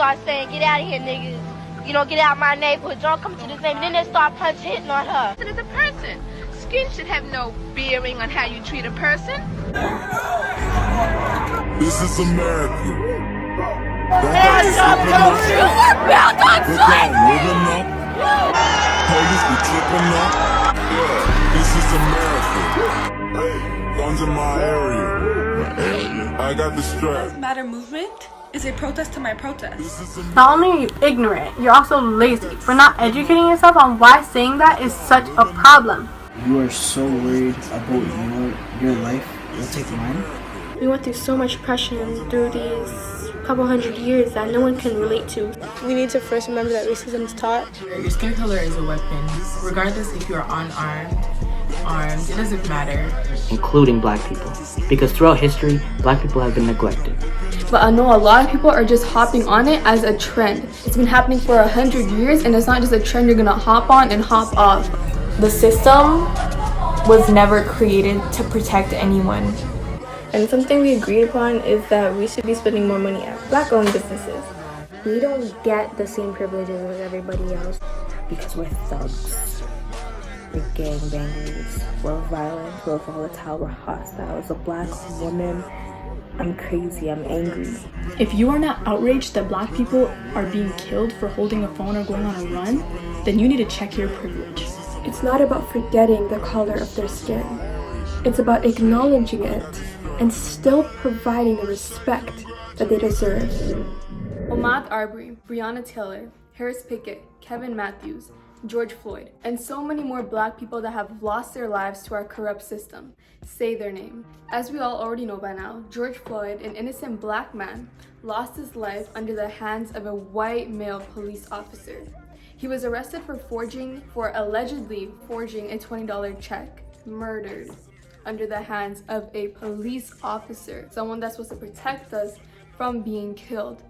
start saying, get out of here, niggas. You know, get out my neighborhood. Don't come to this neighborhood. Then they start hitting on her. As a person, skin should have no bearing on how you treat a person. This is America. Hands up, don't shoot! We're built on slavery! Living up. Police be tripping up. Yeah, this is America. Guns in my area. I got the strap. Lives Matter movement is a protest to my protest. Not only are you ignorant, you're also lazy for not educating yourself on why saying that is such a problem. You are so worried about your life. You'll take mine. We went through so much oppression through these couple hundred years that no one can relate to. We need to first remember that racism is taught. Your skin color is a weapon. Regardless if you're unarmed, armed, it doesn't matter. Including black people. Because throughout history, black people have been neglected. But I know a lot of people are just hopping on it as a trend. It's been happening for 100 years and it's not just a trend you're gonna hop on and hop off. The system was never created to protect anyone. And something we agreed upon is that we should be spending more money at black-owned businesses. We don't get the same privileges as everybody else. Because we're thugs. We're gangbangers. We're violent. We're volatile. We're hostile. As a black woman, I'm crazy. I'm angry. If you are not outraged that black people are being killed for holding a phone or going on a run, then you need to check your privilege. It's not about forgetting the color of their skin. It's about acknowledging it and still providing the respect that they deserve. Ahmaud Arbery, Breonna Taylor, Harris Pickett, Kevin Matthews, George Floyd, and so many more black people that have lost their lives to our corrupt system. Say their name. As we all already know by now, George Floyd, an innocent black man, lost his life under the hands of a white male police officer. He was arrested for allegedly forging a $20 check, murdered under the hands of a police officer, someone that's supposed to protect us from being killed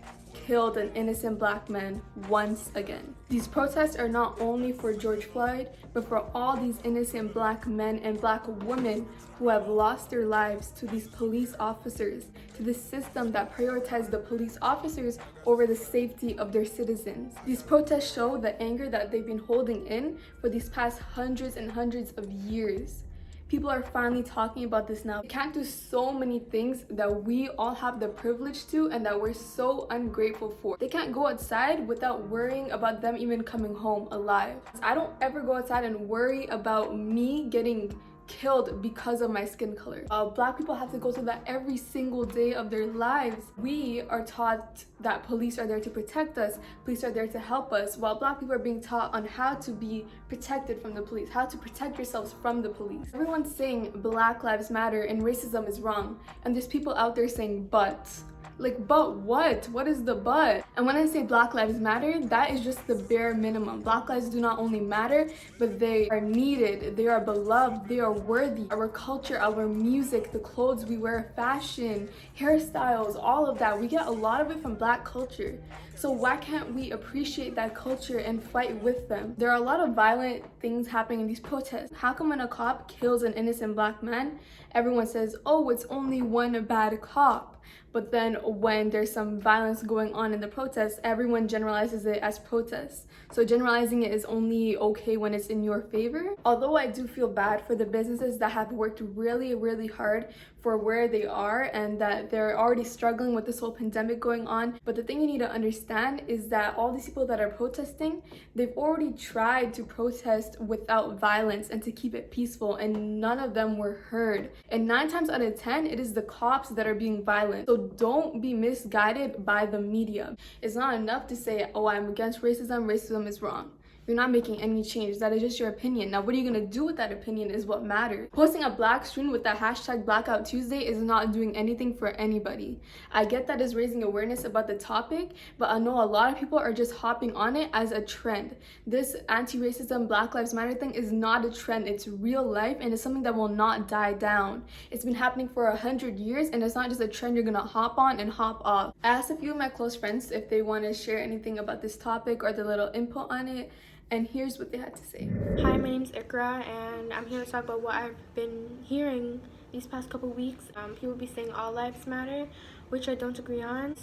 an innocent black man once again. These protests are not only for George Floyd, but for all these innocent black men and black women who have lost their lives to these police officers, to the system that prioritizes the police officers over the safety of their citizens. These protests show the anger that they've been holding in for these past hundreds and hundreds of years. People are finally talking about this now. We can't do so many things that we all have the privilege to and that we're so ungrateful for. They can't go outside without worrying about them even coming home alive. I don't ever go outside and worry about me getting killed because of my skin color. Black people have to go through that every single day of their lives. We are taught that police are there to protect us, police are there to help us, while black people are being taught on how to be protected from the police, how to protect yourselves from the police. Everyone's saying Black Lives Matter and racism is wrong, and there's people out there saying but. Like, but what? What is the but? And when I say Black Lives Matter, that is just the bare minimum. Black lives do not only matter, but they are needed, they are beloved, they are worthy. Our culture, our music, the clothes we wear, fashion, hairstyles, all of that, we get a lot of it from black culture. So why can't we appreciate that culture and fight with them? There are a lot of violent things happening in these protests. How come when a cop kills an innocent black man, everyone says, oh, it's only one bad cop? But then when there's some violence going on in the protests, everyone generalizes it as protests. So generalizing it is only okay when it's in your favor. Although I do feel bad for the businesses that have worked really, really hard for where they are and that they're already struggling with this whole pandemic going on. But the thing you need to understand is that all these people that are protesting, they've already tried to protest without violence and to keep it peaceful, and none of them were heard. And 9 times out of 10, it is the cops that are being violent. So don't be misguided by the media. It's not enough to say, oh, I'm against racism, racism is wrong. You're not making any change. That is just your opinion. Now, what are you gonna do with that opinion is what matters. Posting a black screen with that hashtag Blackout Tuesday is not doing anything for anybody. I get that it's raising awareness about the topic, but I know a lot of people are just hopping on it as a trend. This anti-racism, Black Lives Matter thing is not a trend. It's real life, and it's something that will not die down. It's been happening for 100 years, and it's not just a trend you're gonna hop on and hop off. I asked a few of my close friends if they want to share anything about this topic or their little input on it. And here's what they had to say. Hi, my name's Ikra, and I'm here to talk about what I've been hearing these past couple weeks. People be saying all lives matter, which I don't agree on.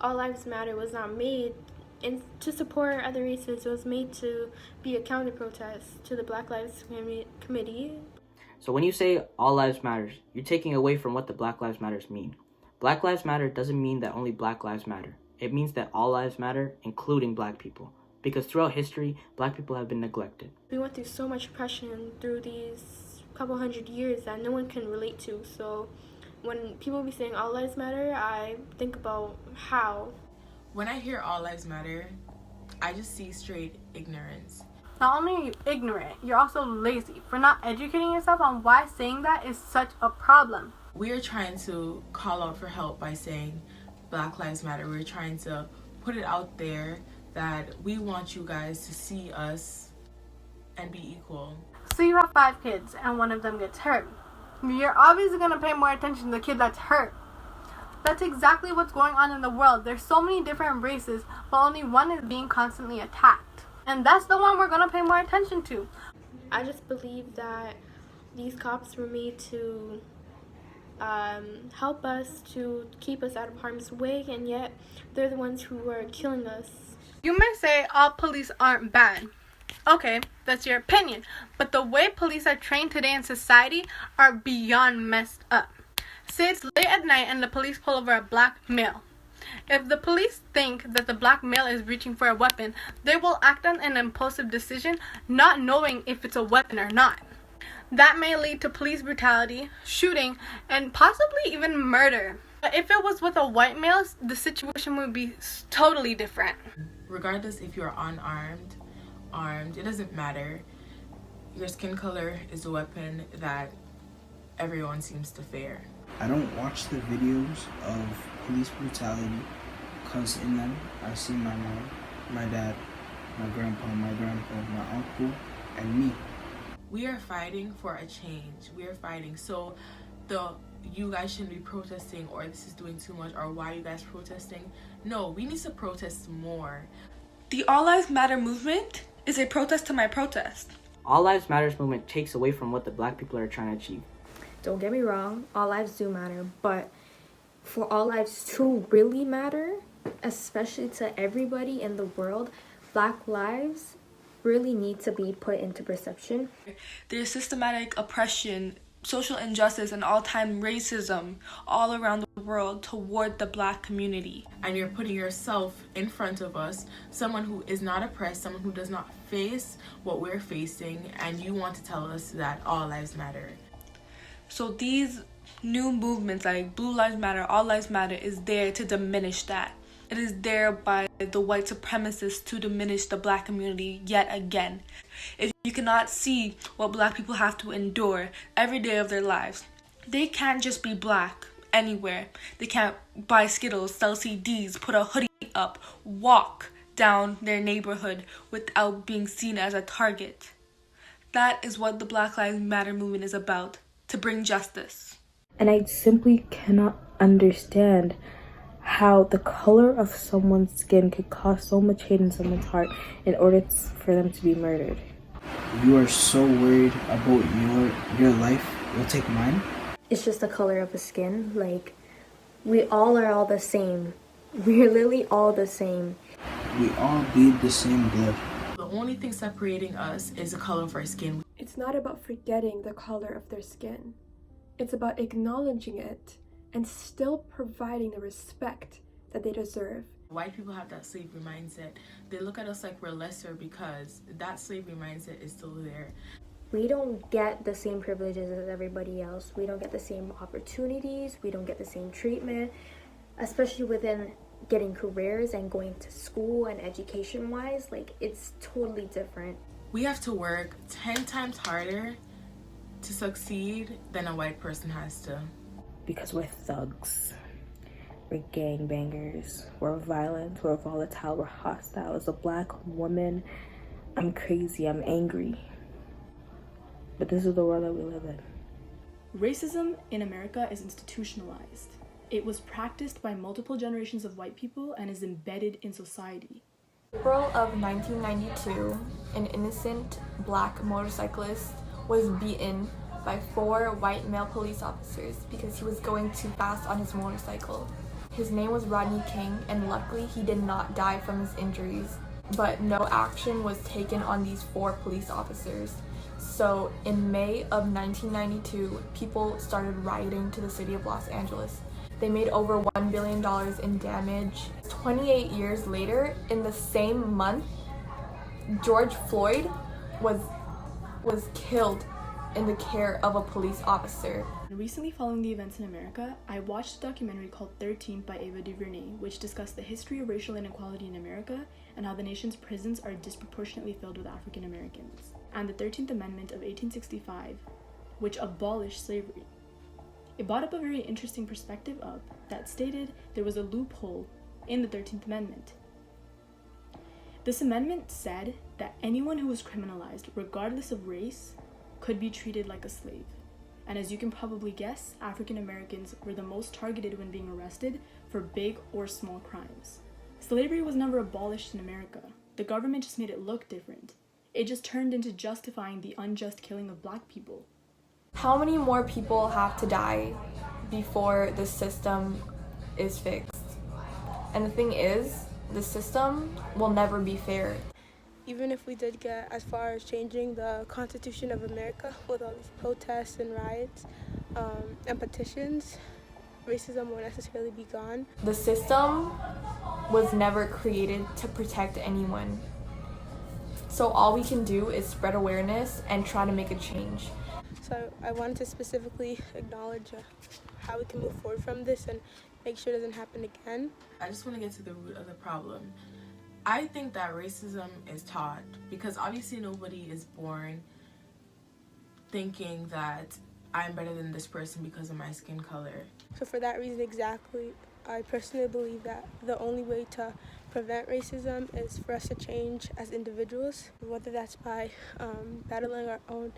All Lives Matter was not made to support other races. It was made to be a counter protest to the Black Lives Committee. So when you say all lives matters, you're taking away from what the Black Lives Matters mean. Black Lives Matter doesn't mean that only Black lives matter. It means that all lives matter, including Black people. Because throughout history, Black people have been neglected. We went through so much oppression through these couple hundred years that no one can relate to. So when people be saying all lives matter, I think about how. When I hear all lives matter, I just see straight ignorance. Not only are you ignorant, you're also lazy for not educating yourself on why saying that is such a problem. We are trying to call out for help by saying Black Lives Matter. We're trying to put it out there that we want you guys to see us and be equal. So you have 5 kids and one of them gets hurt. You're obviously going to pay more attention to the kid that's hurt. That's exactly what's going on in the world. There's so many different races, but only one is being constantly attacked. And that's the one we're going to pay more attention to. I just believe that these cops were made to help us, to keep us out of harm's way, and yet they're the ones who are killing us. You may say all police aren't bad. Okay, that's your opinion. But the way police are trained today in society are beyond messed up. Say it's late at night and the police pull over a black male. If the police think that the black male is reaching for a weapon, they will act on an impulsive decision, not knowing if it's a weapon or not. That may lead to police brutality, shooting, and possibly even murder. But if it was with a white male, the situation would be totally different. Regardless if you're unarmed, armed, it doesn't matter. Your skin color is a weapon that everyone seems to fear. I don't watch the videos of police brutality because in them I see my mom, my dad, my grandpa, my uncle, and me. We are fighting for a change. We are fighting. So you guys shouldn't be protesting, or this is doing too much, or why are you guys protesting? No, we need to protest more. The All Lives Matter movement is a protest to my protest. All Lives Matters movement takes away from what the Black people are trying to achieve. Don't get me wrong, all lives do matter, but for all lives to really matter, especially to everybody in the world, Black lives really need to be put into perception. There's systematic oppression, social injustice, and all-time racism all around the world toward the Black community. And you're putting yourself in front of us, someone who is not oppressed, someone who does not face what we're facing, and you want to tell us that all lives matter. So these new movements like Blue Lives Matter, All Lives Matter is there to diminish that. It is there by the white supremacists to diminish the Black community yet again. If you cannot see what Black people have to endure every day of their lives, they can't just be Black anywhere. They can't buy Skittles, sell CDs, put a hoodie up, walk down their neighborhood without being seen as a target. That is what the Black Lives Matter movement is about, to bring justice. And I simply cannot understand how the color of someone's skin could cause so much hate in someone's heart in order for them to be murdered. You are so worried about your life, you'll take mine? It's just the color of the skin. Like, we all are all the same. We're literally all the same. We all bleed the same blood. The only thing separating us is the color of our skin. It's not about forgetting the color of their skin. It's about acknowledging it and still providing the respect that they deserve. White people have that slavery mindset. They look at us like we're lesser because that slavery mindset is still there. We don't get the same privileges as everybody else. We don't get the same opportunities. We don't get the same treatment, especially within getting careers and going to school and education-wise. Like, it's totally different. We have to work 10 times harder to succeed than a white person has to. Because we're thugs. We're gangbangers. We're violent. We're volatile. We're hostile. As a Black woman, I'm crazy. I'm angry. But this is the world that we live in. Racism in America is institutionalized. It was practiced by multiple generations of white people and is embedded in society. April of 1992, an innocent Black motorcyclist was beaten by 4 white male police officers because he was going too fast on his motorcycle. His name was Rodney King, and luckily he did not die from his injuries, but no action was taken on these 4 police officers. So in May of 1992, people started rioting to the city of Los Angeles. They made over $1 billion in damage. 28 years later, in the same month, George Floyd was killed in the care of a police officer. Recently, following the events in America, I watched a documentary called 13th by Ava DuVernay, which discussed the history of racial inequality in America and how the nation's prisons are disproportionately filled with African Americans, and the 13th Amendment of 1865, which abolished slavery. It brought up a very interesting perspective that stated there was a loophole in the 13th Amendment. This amendment said that anyone who was criminalized, regardless of race, could be treated like a slave. And as you can probably guess, African Americans were the most targeted when being arrested for big or small crimes. Slavery was never abolished in America. The government just made it look different. It just turned into justifying the unjust killing of black people. How many more people have to die before the system is fixed? And the thing is, the system will never be fair. Even if we did get as far as changing the Constitution of America with all these protests and riots and petitions, racism won't necessarily be gone. The system was never created to protect anyone. So all we can do is spread awareness and try to make a change. So I wanted to specifically acknowledge how we can move forward from this and make sure it doesn't happen again. I just want to get to the root of the problem. I think that racism is taught because obviously nobody is born thinking that I'm better than this person because of my skin color. So for that reason exactly, I personally believe that the only way to prevent racism is for us to change as individuals, whether that's by battling our own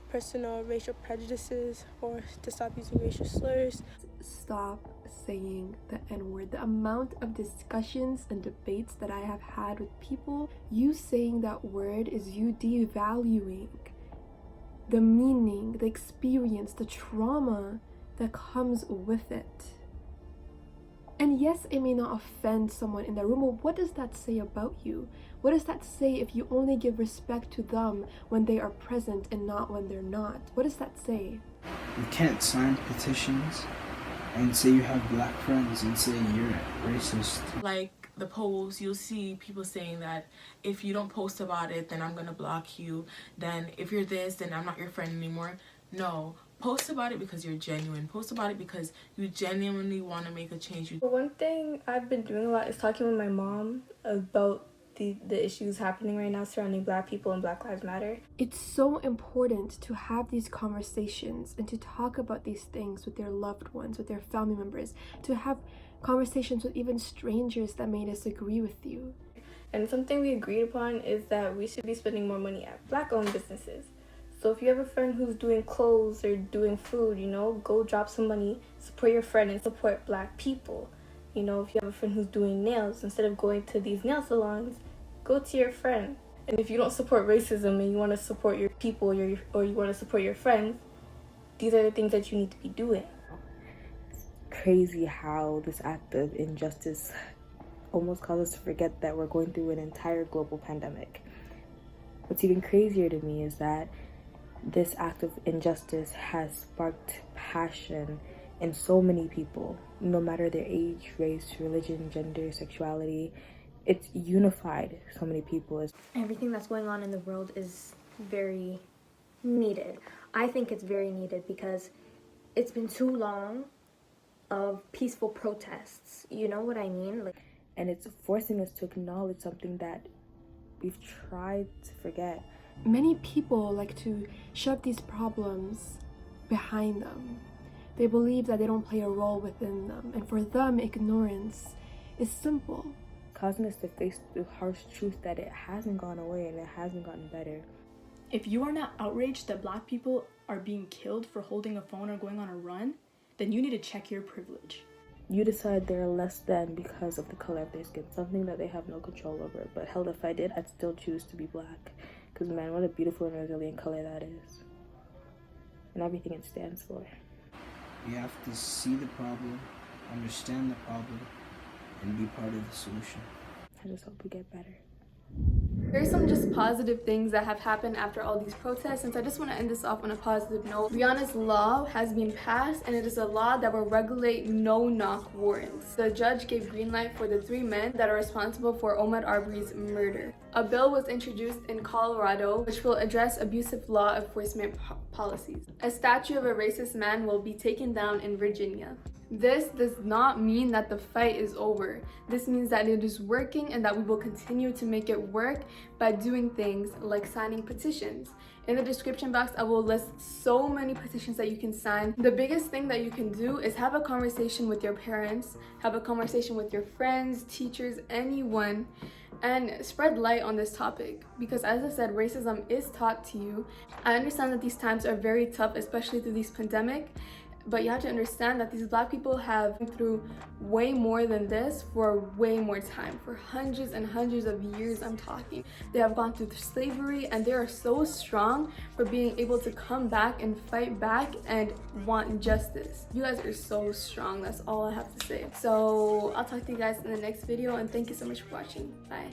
personal racial prejudices or to stop using racial slurs. Stop saying the N-word. The amount of discussions and debates that I have had with people, you saying that word is you devaluing the meaning, the experience, the trauma that comes with it. And yes, it may not offend someone in the room, but what does that say about you? What does that say if you only give respect to them when they are present and not when they're not? What does that say? You can't sign petitions and say you have black friends and say you're racist. Like the polls, you'll see people saying that if you don't post about it, then I'm gonna block you. Then if you're this, then I'm not your friend anymore. No, post about it because you're genuine. Post about it because you genuinely want to make a change. One thing I've been doing a lot is talking with my mom about the issues happening right now surrounding black people and Black Lives Matter. It's so important to have these conversations and to talk about these things with their loved ones, with their family members, to have conversations with even strangers that may disagree with you. And something we agreed upon is that we should be spending more money at black-owned businesses. So if you have a friend who's doing clothes or doing food, you know, go drop some money, support your friend and support black people. You know, if you have a friend who's doing nails, instead of going to these nail salons, go to your friend. And if you don't support racism and you want to support your people or you want to support your friends, these are the things that you need to be doing. It's crazy how this act of injustice almost causes us to forget that we're going through an entire global pandemic. What's even crazier to me is that this act of injustice has sparked passion in so many people, no matter their age, race, religion, gender, sexuality. It's unified so many people. Everything that's going on in the world is very needed. I think it's very needed because it's been too long of peaceful protests. You know what I mean? And it's forcing us to acknowledge something that we've tried to forget. Many people like to shove these problems behind them. They believe that they don't play a role within them, and for them, ignorance is simple. Causing us to face the harsh truth that it hasn't gone away and it hasn't gotten better. If you are not outraged that black people are being killed for holding a phone or going on a run, then you need to check your privilege. You decide they're less than because of the color of their skin, something that they have no control over. But hell, if I did, I'd still choose to be black. Because man, what a beautiful and resilient color that is. And everything it stands for. You have to see the problem, understand the problem, and be part of the solution. I just hope we get better. There's some just positive things that have happened after all these protests, since I just want to end this off on a positive note. Rihanna's law has been passed, and it is a law that will regulate no-knock warrants. The judge gave green light for the 3 men that are responsible for Ahmaud Arbery's murder. A bill was introduced in Colorado which will address abusive law enforcement policies. A statue of a racist man will be taken down in Virginia. This does not mean that the fight is over. This means that it is working and that we will continue to make it work by doing things like signing petitions. In the description box, I will list so many petitions that you can sign. The biggest thing that you can do is have a conversation with your parents, have a conversation with your friends, teachers, anyone, and spread light on this topic, because as I said, racism is taught to you. I understand that these times are very tough, especially through this pandemic, but you have to understand that these Black people have been through way more than this for way more time, for hundreds and hundreds of years. I'm talking. They have gone through slavery, and they are so strong for being able to come back and fight back and want justice. You guys are so strong. That's all I have to say. So I'll talk to you guys in the next video, and thank you so much for watching. Bye.